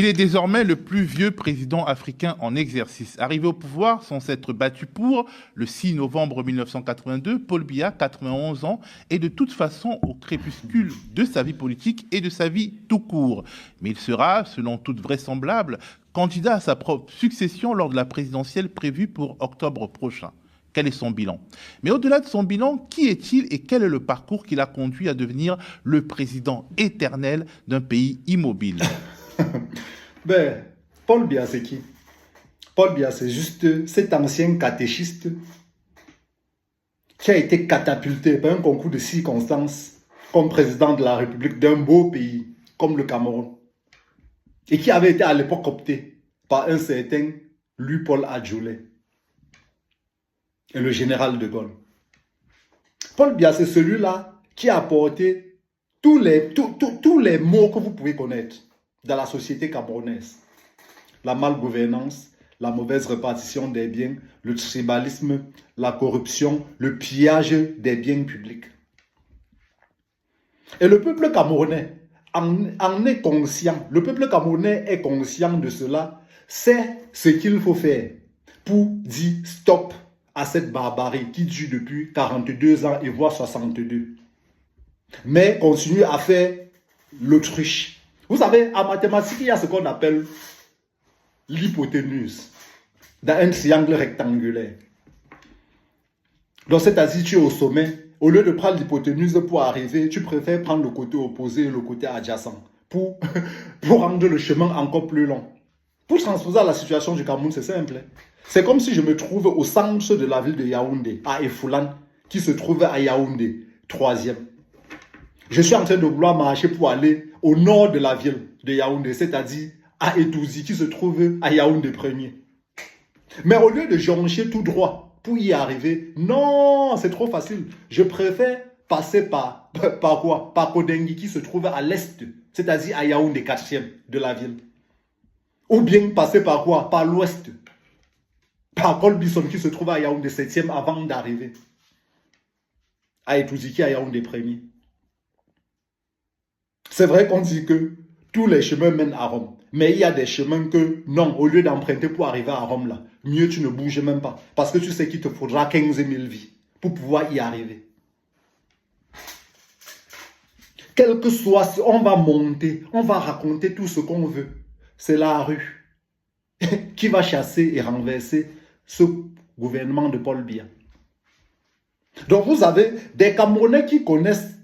Il est désormais le plus vieux président africain en exercice. Arrivé au pouvoir sans s'être battu pour, le 6 novembre 1982, Paul Biya, 91 ans, est de toute façon au crépuscule de sa vie politique et de sa vie tout court. Mais il sera, selon toute vraisemblance, candidat à sa propre succession lors de la présidentielle prévue pour octobre prochain. Quel est son bilan? Mais au-delà de son bilan, qui est-il et quel est le parcours qui l'a conduit à devenir le président éternel d'un pays immobile? Ben, Paul Biya, c'est qui? Paul Biya, c'est juste cet ancien catéchiste qui a été catapulté par un concours de circonstances comme président de la République d'un beau pays comme le Cameroun et qui avait été à l'époque opté par un certain Louis-Paul Adjolé et le général de Gaulle. Paul Biya, c'est celui-là qui a apporté tous les maux que vous pouvez connaître dans la société camerounaise. La malgouvernance, la mauvaise répartition des biens, le tribalisme, la corruption, le pillage des biens publics. Et le peuple camerounais en est conscient. Le peuple camerounais est conscient de cela. C'est ce qu'il faut faire pour dire stop à cette barbarie qui dure depuis 42 ans et voire 62. Mais continue à faire l'autruche. Vous savez, en mathématiques, il y a ce qu'on appelle l'hypoténuse dans un triangle rectangulaire. Donc, c'est-à-dire, tu es au sommet. Au lieu de prendre l'hypoténuse pour arriver, tu préfères prendre le côté opposé et le côté adjacent pour rendre le chemin encore plus long. Pour transposer à la situation du Cameroun, c'est simple. C'est comme si je me trouve au centre de la ville de Yaoundé, à Efoulan, qui se trouve à Yaoundé, 3e. Je suis en train de vouloir marcher pour aller au nord de la ville de Yaoundé, c'est-à-dire à Etouzi, qui se trouve à Yaoundé 1er. Mais au lieu de joncher tout droit pour y arriver, non, c'est trop facile. Je préfère passer par quoi? Par Kodengi, qui se trouve à l'est, c'est-à-dire à Yaoundé 4e de la ville. Ou bien passer par quoi? Par l'ouest. Par Colbison, qui se trouve à Yaoundé 7e avant d'arriver à Etouzi, qui est à Yaoundé 1er. C'est vrai qu'on dit que tous les chemins mènent à Rome. Mais il y a des chemins que, non, au lieu d'emprunter pour arriver à Rome, là, mieux tu ne bouges même pas. Parce que tu sais qu'il te faudra 15 000 vies pour pouvoir y arriver. Quel que soit, on va monter, on va raconter tout ce qu'on veut. C'est la rue qui va chasser et renverser ce gouvernement de Paul Biya. Donc vous avez des Camerounais qui connaissent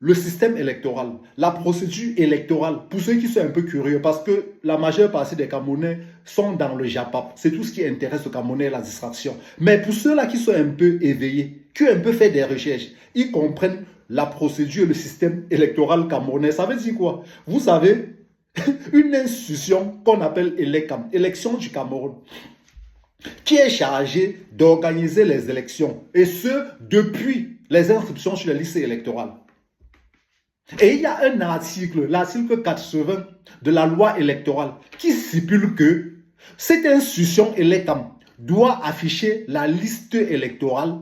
le système électoral, la procédure électorale, pour ceux qui sont un peu curieux, parce que la majeure partie des Camerounais sont dans le JAPAP. C'est tout ce qui intéresse le Camerounais, la distraction. Mais pour ceux-là qui sont un peu éveillés, qui ont un peu fait des recherches, ils comprennent la procédure, le système électoral camerounais. Ça veut dire quoi? Vous savez, une institution qu'on appelle ELECAM, élection du Cameroun, qui est chargée d'organiser les élections, et ce, depuis les inscriptions sur les listes électorales. Et il y a un article, l'article 80 de la loi électorale, qui stipule que cette institution ELECAM doit afficher la liste électorale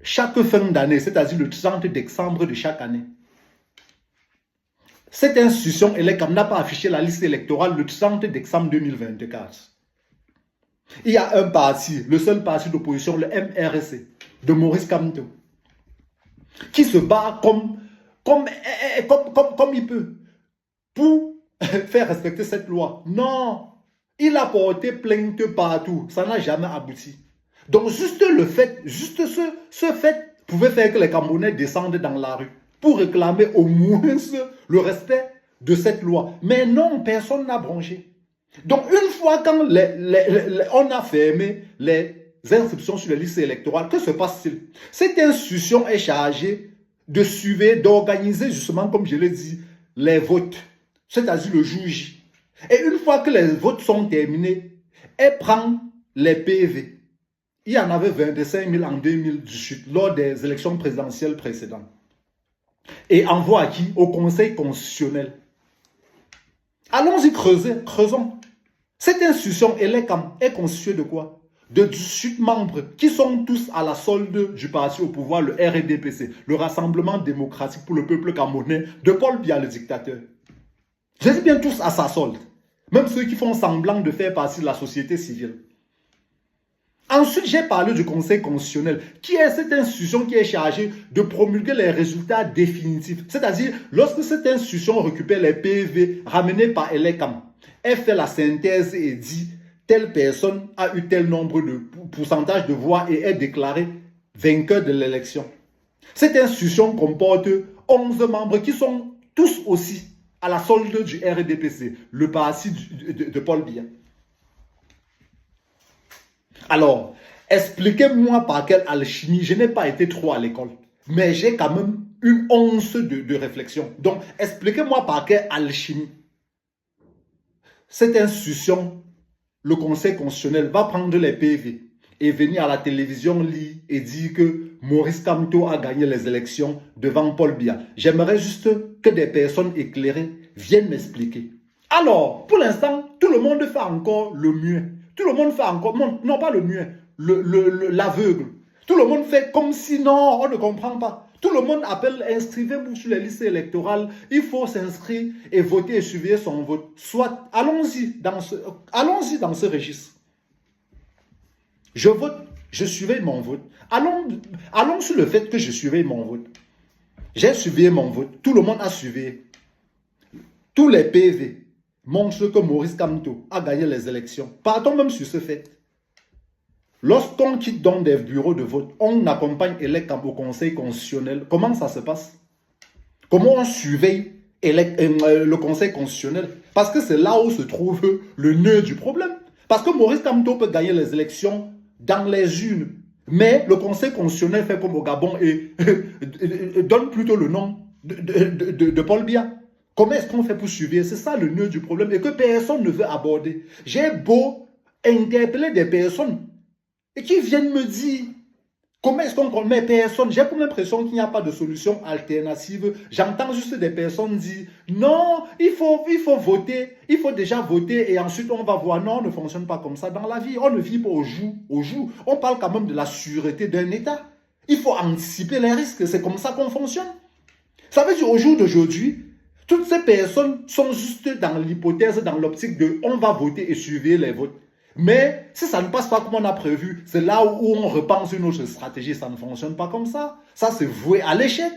chaque fin d'année, c'est-à-dire le 30 décembre de chaque année. Cette institution ELECAM n'a pas affiché la liste électorale le 30 décembre 2024. Il y a un parti, le seul parti d'opposition, le MRC, de Maurice Kamto, qui se bat comme il peut pour faire respecter cette loi. Non, il a porté plainte partout, ça n'a jamais abouti. Donc juste le fait, juste ce fait pouvait faire que les Camerounais descendent dans la rue pour réclamer au moins le respect de cette loi. Mais non, personne n'a bronché. Donc une fois quand on a fermé les inscriptions sur les listes électorales, que se passe-t-il? Cette institution est chargée de suivre, d'organiser justement, comme je l'ai dit, les votes, c'est-à-dire le jour J. Et une fois que les votes sont terminés, elle prend les PV. Il y en avait 25 000 en 2018 lors des élections présidentielles précédentes. Et envoie à qui? Au Conseil constitutionnel. Allons-y creusons. Cette institution ELECAM est constituée de quoi? De 18 membres qui sont tous à la solde du parti au pouvoir, le RDPC, le Rassemblement démocratique pour le peuple camerounais de Paul Biya, le dictateur. Je dis bien tous à sa solde. Même ceux qui font semblant de faire partie de la société civile. Ensuite, j'ai parlé du Conseil constitutionnel, qui est cette institution qui est chargée de promulguer les résultats définitifs. C'est-à-dire, lorsque cette institution récupère les PV ramenés par Elekam, elle fait la synthèse et dit telle personne a eu tel nombre de pourcentage de voix et est déclarée vainqueur de l'élection. Cette institution comporte 11 membres qui sont tous aussi à la solde du RDPC, le parti de Paul Biya. Alors, expliquez-moi par quelle alchimie, je n'ai pas été trop à l'école, mais j'ai quand même une once de réflexion. Donc, expliquez-moi par quelle alchimie cette institution, le Conseil constitutionnel, va prendre les PV et venir à la télévision lire et dire que Maurice Kamto a gagné les élections devant Paul Biya. J'aimerais juste que des personnes éclairées viennent m'expliquer. Alors, pour l'instant, tout le monde fait encore le mieux. Tout le monde fait encore, non pas le mieux, l'aveugle. Tout le monde fait comme si non, on ne comprend pas. Tout le monde appelle, inscrivez-vous sur les listes électorales. Il faut s'inscrire et voter et suivre son vote. Soit, allons-y dans ce registre. Je vote, je suivais mon vote. Allons sur le fait que je suivais mon vote. J'ai suivi mon vote. Tout le monde a suivi. Tous les PV montrent que Maurice Kamto a gagné les élections. Partons même sur ce fait. Lorsqu'on quitte donc des bureaux de vote, on accompagne Elekam au Conseil constitutionnel. Comment ça se passe? Comment on surveille le Conseil constitutionnel? Parce que c'est là où se trouve le nœud du problème. Parce que Maurice Kamto peut gagner les élections dans les urnes. Mais le Conseil constitutionnel fait comme au Gabon et donne plutôt le nom de Paul Biya. Comment est-ce qu'on fait pour suivre? C'est ça le nœud du problème et que personne ne veut aborder. J'ai beau interpeller des personnes et qui viennent me dire comment est-ce qu'on met personne. J'ai comme l'impression qu'il n'y a pas de solution alternative. J'entends juste des personnes dire non, il faut voter, il faut déjà voter et ensuite on va voir. Non, on ne fonctionne pas comme ça dans la vie. On ne vit pas au jour. On parle quand même de la sûreté d'un État. Il faut anticiper les risques. C'est comme ça qu'on fonctionne. Ça veut dire au jour d'aujourd'hui, toutes ces personnes sont juste dans l'hypothèse, dans l'optique de on va voter et suivre les votes. Mais si ça ne passe pas comme on a prévu, c'est là où on repense une autre stratégie. Ça ne fonctionne pas comme ça. Ça, c'est voué à l'échec.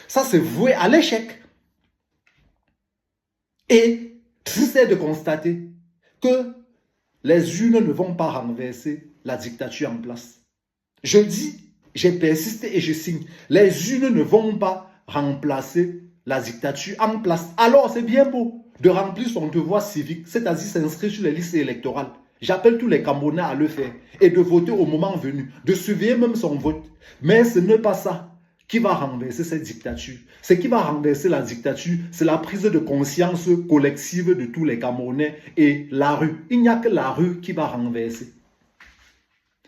Ça, c'est voué à l'échec. Et c'est de constater que les urnes ne vont pas renverser la dictature en place. Je dis, j'ai persisté et je signe. Les urnes ne vont pas remplacer la dictature en place. Alors, c'est bien beau de remplir son devoir civique, c'est-à-dire s'inscrire sur les listes électorales. J'appelle tous les Camerounais à le faire et de voter au moment venu, de surveiller même son vote. Mais ce n'est pas ça qui va renverser cette dictature. Ce qui va renverser la dictature, c'est la prise de conscience collective de tous les Camerounais et la rue. Il n'y a que la rue qui va renverser.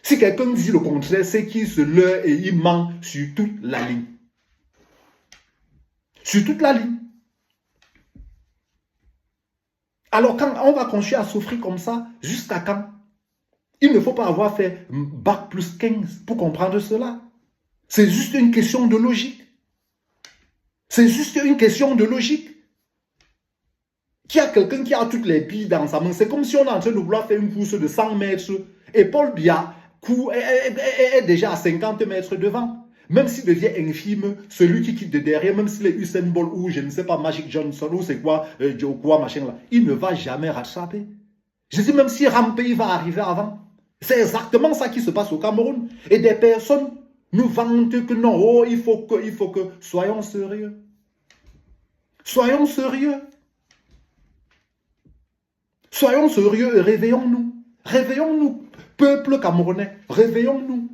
Si quelqu'un dit le contraire, c'est qu'il se leurre et il ment sur toute la ligne. Sur toute la ligne. Alors quand on va continuer à souffrir comme ça, jusqu'à quand? Il ne faut pas avoir fait bac plus 15 pour comprendre cela. C'est juste une question de logique. C'est juste une question de logique. Qu'il y a quelqu'un qui a toutes les billes dans sa main. C'est comme si on est en train de vouloir faire une course de 100 mètres et Paul Biya est déjà à 50 mètres devant. Même s'il devient infime, celui qui quitte de derrière, même s'il est Usain Bolt ou je ne sais pas, Magic Johnson ou c'est quoi, machin là, il ne va jamais rattraper. Je dis même si Rampé il va arriver avant. C'est exactement ça qui se passe au Cameroun. Et des personnes nous vantent que non, oh, il faut que, soyons sérieux. Soyons sérieux. Soyons sérieux et réveillons-nous. Réveillons-nous, peuple camerounais, réveillons-nous.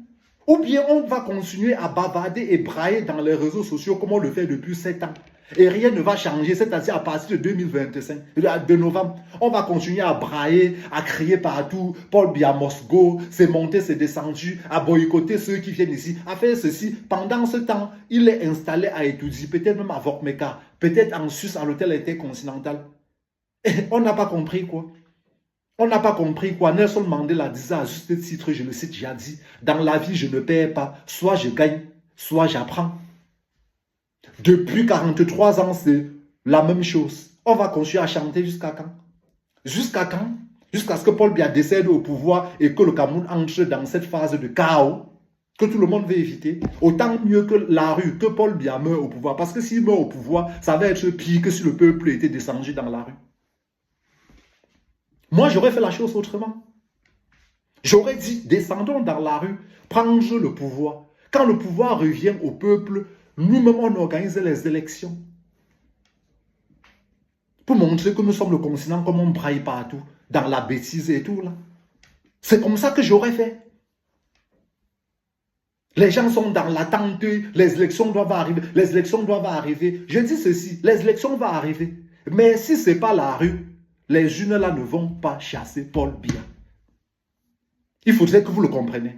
Ou bien on va continuer à bavarder et brailler dans les réseaux sociaux comme on le fait depuis 7 ans. Et rien ne va changer, c'est-à-dire à partir de 2025, de novembre, on va continuer à brailler, à crier partout. Paul Biya must go, c'est monté, c'est descendu, à boycotter ceux qui viennent ici, à faire ceci. Pendant ce temps, il est installé à étudier, peut-être même à Vokmeka, peut-être en Suisse, à l'hôtel intercontinental. Et on n'a pas compris quoi. On n'a pas compris quoi. Nelson Mandela disait à juste titre, je le cite, j'ai dit, dans la vie, je ne perds pas. Soit je gagne, soit j'apprends. Depuis 43 ans, c'est la même chose. On va continuer à chanter jusqu'à quand? Jusqu'à quand? Jusqu'à ce que Paul Biya décède au pouvoir et que le Cameroun entre dans cette phase de chaos que tout le monde veut éviter. Autant mieux que la rue, que Paul Biya meure au pouvoir. Parce que s'il meurt au pouvoir, ça va être pire que si le peuple était descendu dans la rue. Moi, j'aurais fait la chose autrement. J'aurais dit, descendons dans la rue, prendre le pouvoir. Quand le pouvoir revient au peuple, nous-mêmes, on organise les élections. Pour montrer que nous sommes le continent comme on braille partout, dans la bêtise et tout là. C'est comme ça que j'aurais fait. Les gens sont dans l'attente, les élections doivent arriver, les élections doivent arriver. Je dis ceci, les élections vont arriver. Mais si ce n'est pas la rue, les urnes là ne vont pas chasser Paul Biya. Il faudrait que vous le compreniez.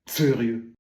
Sérieux.